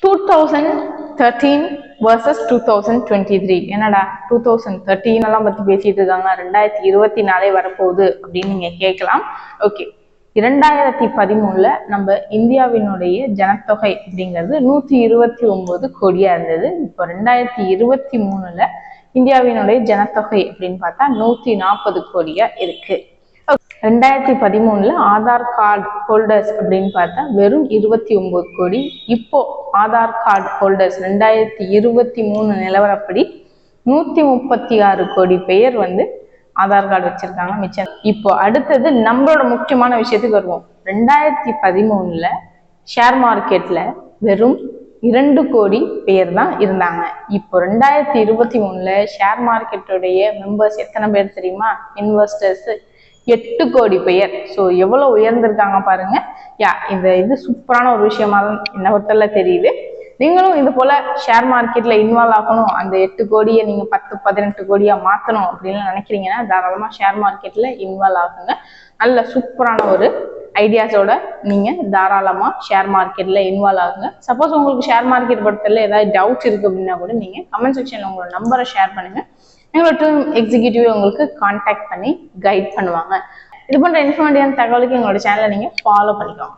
2013 versus 2023. என்னடா 2013 எல்லாம் பத்தி பேசிட்டு இருக்காங்க, 2024 வரப்போகுது அப்படின்னு நீங்க கேட்கலாம். ஓகே, 2013 நம்ம இந்தியாவினுடைய ஜனத்தொகை அப்படிங்கிறது 129 கோடியா இருந்தது. இப்போ 2023 இந்தியாவினுடைய ஜனத்தொகை அப்படின்னு பார்த்தா 140 கோடியா இருக்கு. 2013 ஆதார் கார்டு ஹோல்டர்ஸ் அப்படின்னு பார்த்தா வெறும் 29 கோடி. இப்போ ஆதார் கார்டு ஹோல்டர்ஸ் 2023 நிலவரப்படி 136 கோடி பேர் ஆதார் கார்டு வச்சிருக்காங்க மிச்சம். இப்போ அடுத்தது நம்மளோட முக்கியமான விஷயத்துக்கு வருவோம். 2013 ஷேர் மார்க்கெட்ல வெறும் 2 கோடி பேர் தான் இருந்தாங்க. இப்போ 2023 ஷேர் மார்க்கெட்டுடைய மெம்பர்ஸ் எத்தனை பேர் தெரியுமா? இன்வெஸ்டர்ஸ் 8 கோடி பேர். ஸோ எவ்வளவு உயர்ந்திருக்காங்க பாருங்க. இது சூப்பரான ஒரு விஷயமா தான் என்ன பொறுத்தல தெரியுது. நீங்களும் இது போல ஷேர் மார்க்கெட்ல இன்வால்வ் ஆகணும், அந்த 8 கோடியை நீங்க 10-18 கோடியா மாத்தணும் அப்படின்னு நினைக்கிறீங்கன்னா தாராளமா ஷேர் மார்க்கெட்ல இன்வால்வ் ஆகுங்க. நல்ல சூப்பரான ஒரு ஐடியாஸோட நீங்க தாராளமா ஷேர் மார்க்கெட்ல இன்வால்வ் ஆகுங்க. சப்போஸ் உங்களுக்கு ஷேர் மார்க்கெட் பொறுத்தல ஏதாவது டவுட்ஸ் இருக்கு அப்படின்னா கூட நீங்க கமெண்ட் செக்ஷன்ல உங்களோட நம்பரை ஷேர் பண்ணுங்க. எங்களோட டீம் எக்ஸிக்யூட்டிவ் உங்களுக்கு கான்டாக்ட் பண்ணி கைட் பண்ணுவாங்க. இது போன்ற இன்ஃபர்மேட்டிவான தகவலுக்கு எங்களோட சேனலை நீங்க ஃபாலோ பண்ணிக்கோங்க.